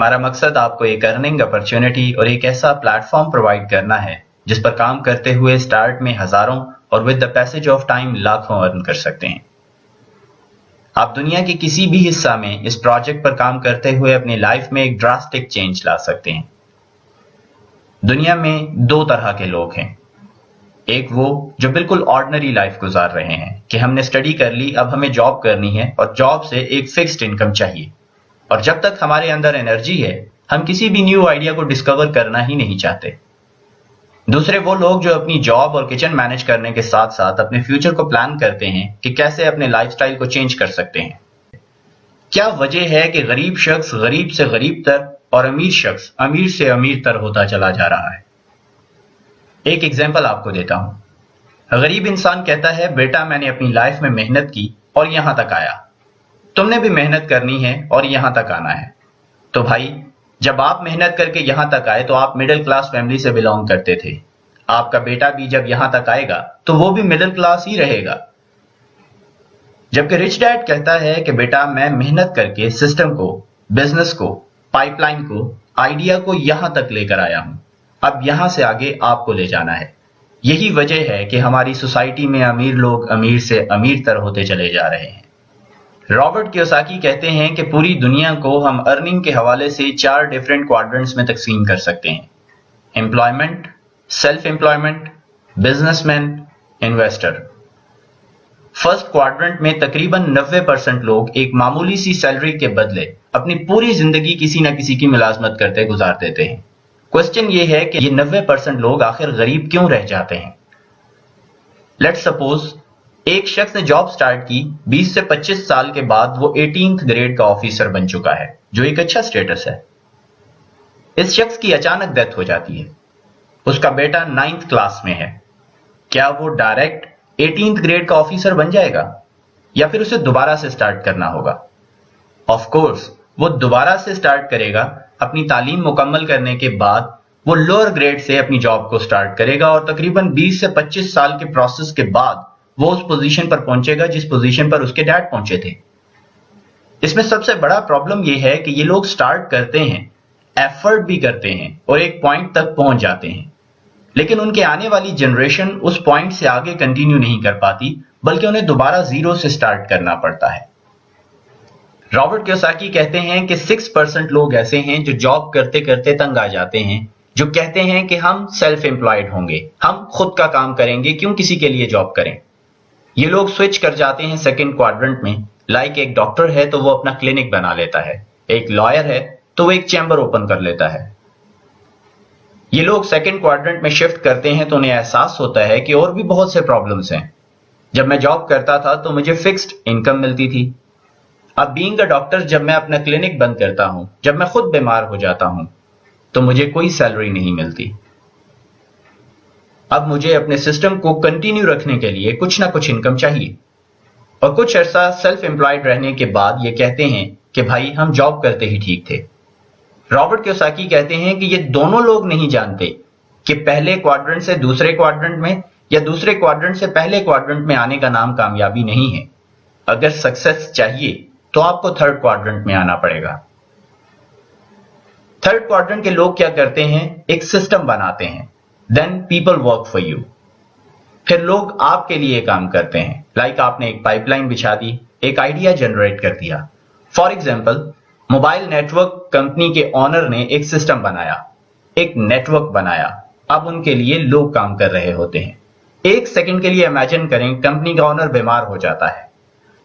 ہمارا مقصد آپ کو ایک ارننگ اپرچونٹی اور ایک ایسا پلیٹ فارم پرووائڈ کرنا ہے جس پر کام کرتے ہوئے سٹارٹ میں ہزاروں اور with the passage of time لاکھوں ارن کر سکتے ہیں۔ آپ دنیا کے کسی بھی حصہ میں اس پروجیکٹ پر کام کرتے ہوئے اپنی لائف میں ایک ڈراسٹک چینج لا سکتے ہیں۔ دنیا میں دو طرح کے لوگ ہیں، ایک وہ جو بالکل آرڈنری لائف گزار رہے ہیں کہ ہم نے اسٹڈی کر لی، اب ہمیں جاب کرنی ہے اور جاب سے ایک فکسڈ انکم چاہیے، اور جب تک ہمارے اندر انرجی ہے ہم کسی بھی نیو آئیڈیا کو ڈسکور کرنا ہی نہیں چاہتے۔ دوسرے وہ لوگ جو اپنی جاب اور کچن مینج کرنے کے ساتھ ساتھ اپنے فیوچر کو پلان کرتے ہیں کہ کیسے اپنے لائف سٹائل کو چینج کر سکتے ہیں۔ کیا وجہ ہے کہ غریب شخص غریب سے غریب تر اور امیر شخص امیر سے امیر تر ہوتا چلا جا رہا ہے؟ ایک ایگزامپل آپ کو دیتا ہوں۔ غریب انسان کہتا ہے بیٹا میں نے اپنی لائف میں محنت کی اور یہاں تک آیا، تم نے بھی محنت کرنی ہے اور یہاں تک آنا ہے۔ تو بھائی جب آپ محنت کر کے یہاں تک آئے تو آپ مڈل کلاس فیملی سے بلونگ کرتے تھے، آپ کا بیٹا بھی جب یہاں تک آئے گا تو وہ بھی مڈل کلاس ہی رہے گا۔ جبکہ رچ ڈیڈ کہتا ہے کہ بیٹا میں محنت کر کے سسٹم کو، بزنس کو، پائپ لائن کو، آئیڈیا کو یہاں تک لے کر آیا ہوں، اب یہاں سے آگے آپ کو لے جانا ہے۔ یہی وجہ ہے کہ ہماری سوسائٹی میں امیر لوگ امیر سے امیر تر ہوتے چلے جا رہے ہیں۔ رابرٹ کیوساکی کہتے ہیں کہ پوری دنیا کو ہم ارننگ کے حوالے سے 4 ڈیفرنٹ کوارڈرنٹس میں تقسیم کر سکتے ہیں: employment, self employment, business man, investor. First quadrant میں تقریباً 90% لوگ ایک معمولی سی سیلری کے بدلے اپنی پوری زندگی کسی نہ کسی کی ملازمت کرتے گزار دیتے ہیں۔ کوسچن یہ ہے کہ یہ 90% لوگ آخر غریب کیوں رہ جاتے ہیں؟ لیٹ سپوز ایک شخص نے جاب سٹارٹ کی، 20 سے 25 سال کے بعد وہ 18th گریڈ کا آفیسر بن چکا ہے، جو ایک اچھا سٹیٹس ہے۔ اس شخص کی اچانک ڈیتھ ہو جاتی ہے، اس کا بیٹا 9th کلاس میں ہے، کیا وہ ڈائریکٹ 18th گریڈ کا آفیسر بن جائے گا یا پھر اسے دوبارہ سے سٹارٹ کرنا ہوگا؟ آف کورس وہ دوبارہ سے سٹارٹ کرے گا، اپنی تعلیم مکمل کرنے کے بعد وہ لوور گریڈ سے اپنی جاب کو سٹارٹ کرے گا، اور تقریباً 20 سے 25 سال کے پروسیس کے بعد وہ اس پوزیشن پر پہنچے گا جس پوزیشن پر اس کے ڈیڈ پہنچے تھے۔ اس میں سب سے بڑا پرابلم یہ ہے کہ یہ لوگ سٹارٹ کرتے ہیں، ایفرٹ بھی کرتے ہیں اور ایک پوائنٹ تک پہنچ جاتے ہیں، لیکن ان کے آنے والی جنریشن اس پوائنٹ سے آگے کنٹینیو نہیں کر پاتی، بلکہ انہیں دوبارہ زیرو سے سٹارٹ کرنا پڑتا ہے۔ رابرٹ کیوساکی کہتے ہیں کہ 6% لوگ ایسے ہیں جو جاب کرتے کرتے تنگ آ جاتے ہیں، جو کہتے ہیں کہ ہم سیلف امپلائڈ ہوں گے، ہم خود کا کام کریں گے، کیوں کسی کے لیے جاب کریں۔ یہ لوگ سوئچ کر جاتے ہیں سیکنڈ کوارڈرنٹ میں، لائک ایک ڈاکٹر ہے تو وہ اپنا کلینک بنا لیتا ہے، ایک لائر ہے تو وہ ایک چیمبر اوپن کر لیتا ہے۔ یہ لوگ سیکنڈ کوارڈرنٹ میں شفٹ کرتے ہیں تو انہیں احساس ہوتا ہے کہ اور بھی بہت سے پرابلمز ہیں۔ جب میں جاب کرتا تھا تو مجھے فکسڈ انکم ملتی تھی، اب بینگ اے ڈاکٹر جب میں اپنا کلینک بند کرتا ہوں، جب میں خود بیمار ہو جاتا ہوں تو مجھے کوئی سیلری نہیں ملتی۔ اب مجھے اپنے سسٹم کو کنٹینیو رکھنے کے لیے کچھ نہ کچھ انکم چاہیے، اور کچھ عرصہ سیلف امپلائڈ رہنے کے بعد یہ کہتے ہیں کہ بھائی ہم جاب کرتے ہی ٹھیک تھے۔ رابرٹ کیوساکی کہتے ہیں کہ یہ دونوں لوگ نہیں جانتے کہ پہلے کوارڈرنٹ سے دوسرے کوارڈرنٹ میں یا دوسرے کوارڈرنٹ سے پہلے کوارڈرنٹ میں آنے کا نام کامیابی نہیں ہے۔ اگر سکسیس چاہیے تو آپ کو تھرڈ کوارڈرنٹ میں آنا پڑے گا۔ تھرڈ کوارڈرنٹ کے لوگ کیا کرتے ہیں؟ ایک سسٹم بناتے ہیں، then people work for you, پھر لوگ آپ کے لیے کام کرتے ہیں، لائک آپ نے ایک پائپ لائن بچھا دی، ایک آئیڈیا جنریٹ کر دیا۔ For example mobile network company کے آنر نے ایک سسٹم بنایا، ایک نیٹ ورک بنایا، اب ان کے لیے لوگ کام کر رہے ہوتے ہیں۔ ایک سیکنڈ کے لیے امیجن کریں کمپنی کا آنر بیمار ہو جاتا ہے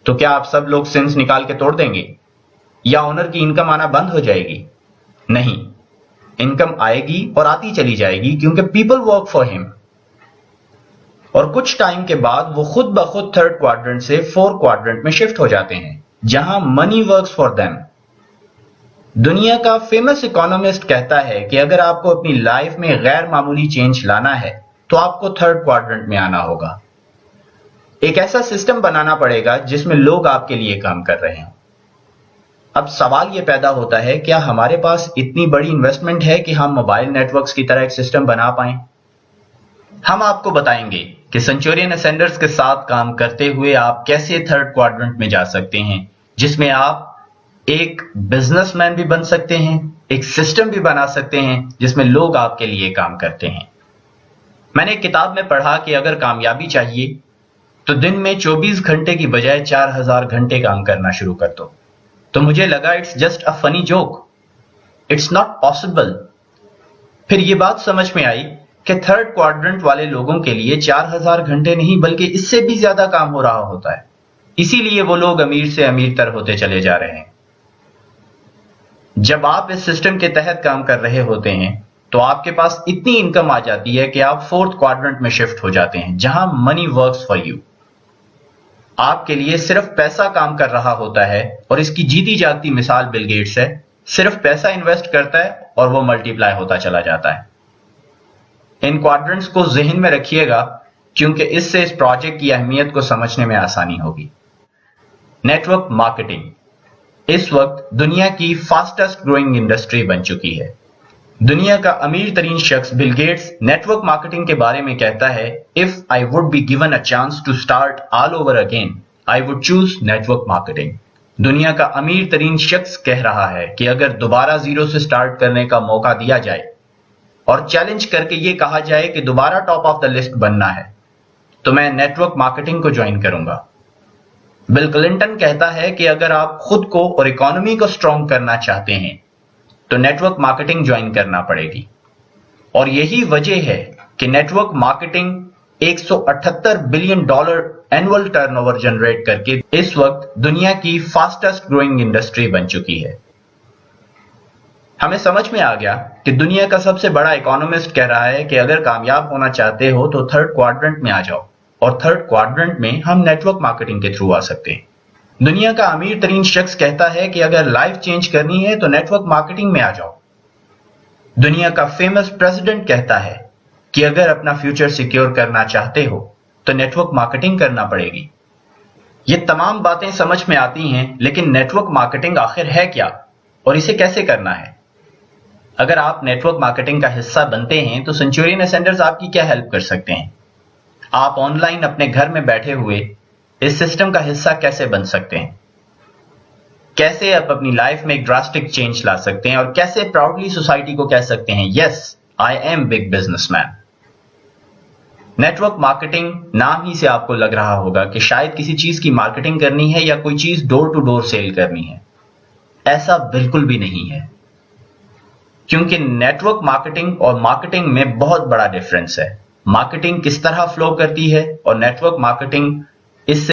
تو کیا آپ سب لوگ سمس نکال کے توڑ دیں گے یا آنر کی انکم آنا بند ہو جائے گی؟ نہیں، انکم آئے گی اور آتی چلی جائے گی کیونکہ پیپل ورک فار ہم، اور کچھ ٹائم کے بعد وہ خود بخود تھرڈ کوارڈرنٹ سے فورتھ کوارڈرنٹ میں شفٹ ہو جاتے ہیں جہاں منی ورکس فار دیم۔ دنیا کا فیمس اکانومسٹ کہتا ہے کہ اگر آپ کو اپنی لائف میں غیر معمولی چینج لانا ہے تو آپ کو تھرڈ کوارڈرنٹ میں آنا ہوگا، ایک ایسا سسٹم بنانا پڑے گا جس میں لوگ آپ کے لیے کام کر رہے ہیں۔ اب سوال یہ پیدا ہوتا ہے کیا ہمارے پاس اتنی بڑی انویسٹمنٹ ہے کہ ہم موبائل نیٹ ورکس کی طرح ایک سسٹم بنا پائیں؟ ہم آپ کو بتائیں گے کہ سینچورین اسینڈرز کے ساتھ کام کرتے ہوئے آپ کیسے تھرڈ کوارڈرنٹ میں جا سکتے ہیں، جس میں آپ ایک بزنس مین بھی بن سکتے ہیں، ایک سسٹم بھی بنا سکتے ہیں جس میں لوگ آپ کے لیے کام کرتے ہیں۔ میں نے ایک کتاب میں پڑھا کہ اگر کامیابی چاہیے تو دن میں 24 گھنٹے کی بجائے 4000 گھنٹے کام کرنا شروع کر دو۔ تو مجھے لگا اٹس جسٹ اے فنی جوک، اٹس ناٹ پاسبل۔ پھر یہ بات سمجھ میں آئی کہ تھرڈ کوارڈرنٹ والے لوگوں کے لیے 4000 گھنٹے نہیں بلکہ اس سے بھی زیادہ کام ہو رہا ہوتا ہے، اسی لیے وہ لوگ امیر سے امیر تر ہوتے چلے جا رہے ہیں۔ جب آپ اس سسٹم کے تحت کام کر رہے ہوتے ہیں تو آپ کے پاس اتنی انکم آ جاتی ہے کہ آپ فورتھ کوارڈرنٹ میں شفٹ ہو جاتے ہیں جہاں منی ورکس فار یو۔ آپ کے لیے صرف پیسہ کام کر رہا ہوتا ہے، اور اس کی جیتی جاگتی مثال بل گیٹس ہے۔ صرف پیسہ انویسٹ کرتا ہے اور وہ ملٹی پلائی ہوتا چلا جاتا ہے۔ ان کوارڈرنٹس کو ذہن میں رکھیے گا کیونکہ اس سے اس پروجیکٹ کی اہمیت کو سمجھنے میں آسانی ہوگی۔ نیٹ ورک مارکیٹنگ اس وقت دنیا کی فاسٹسٹ گروئنگ انڈسٹری بن چکی ہے۔ دنیا کا امیر ترین شخص Bill Gates network marketing کے بارے میں کہتا ہے "If I would be given a chance to start all over again, I would choose network marketing." دنیا کا امیر ترین شخص کہہ رہا ہے کہ اگر دوبارہ زیرو سے سٹارٹ کرنے کا موقع دیا جائے اور چیلنج کر کے یہ کہا جائے کہ دوبارہ ٹاپ آف دا لسٹ بننا ہے تو میں نیٹ ورک مارکیٹنگ کو جوائن کروں گا۔ بل کلنٹن کہتا ہے کہ اگر آپ خود کو اور اکانومی کو سٹرونگ کرنا چاہتے ہیں تو نیٹ ورک مارکیٹنگ جوائن کرنا پڑے گی، اور یہی وجہ ہے کہ network marketing $178 billion annual turnover generate کر کے اس وقت دنیا کی فاسٹسٹ گروئنگ انڈسٹری بن چکی ہے۔ ہمیں سمجھ میں آ گیا کہ دنیا کا سب سے بڑا اکانومسٹ کہہ رہا ہے کہ اگر کامیاب ہونا چاہتے ہو تو تھرڈ کوارڈرنٹ میں آ جاؤ، اور تھرڈ کوارڈرنٹ میں ہم نیٹ ورک مارکیٹنگ کے تھرو آ سکتے ہیں۔ دنیا کا امیر ترین شخص کہتا ہے کہ اگر لائف چینج کرنی ہے تو نیٹ ورک مارکیٹنگ میں آ جاؤ۔ دنیا کا فیمس پریزیڈنٹ کہتا ہے کہ اگر اپنا فیوچر سیکیور کرنا چاہتے ہو تو نیٹ ورک مارکیٹنگ کرنا پڑے گی۔ یہ تمام باتیں سمجھ میں آتی ہیں، لیکن نیٹ ورک مارکیٹنگ آخر ہے کیا اور اسے کیسے کرنا ہے؟ اگر آپ نیٹ ورک مارکیٹنگ کا حصہ بنتے ہیں تو سینچورین اسینڈرز آپ کی کیا ہیلپ کر سکتے ہیں؟ آپ آن لائن اپنے گھر میں بیٹھے ہوئے اس سسٹم کا حصہ کیسے بن سکتے ہیں؟ کیسے آپ اپنی لائف میں ایک ڈراسٹک چینج لا سکتے ہیں، اور کیسے پراؤڈلی سوسائٹی کو کہہ سکتے ہیں "yes I am big business man"? Network marketing نام ہی سے آپ کو لگ رہا ہوگا کہ شاید کسی چیز کی مارکیٹنگ کرنی ہے یا کوئی چیز ڈور ٹو ڈور سیل کرنی ہے۔ ایسا بالکل بھی نہیں ہے، کیونکہ نیٹ ورک مارکیٹنگ اور مارکیٹنگ میں بہت بڑا ڈفرنس ہے۔ مارکیٹنگ کس طرح فلو کرتی ہے اور نیٹ ورک مارکیٹنگ اس سے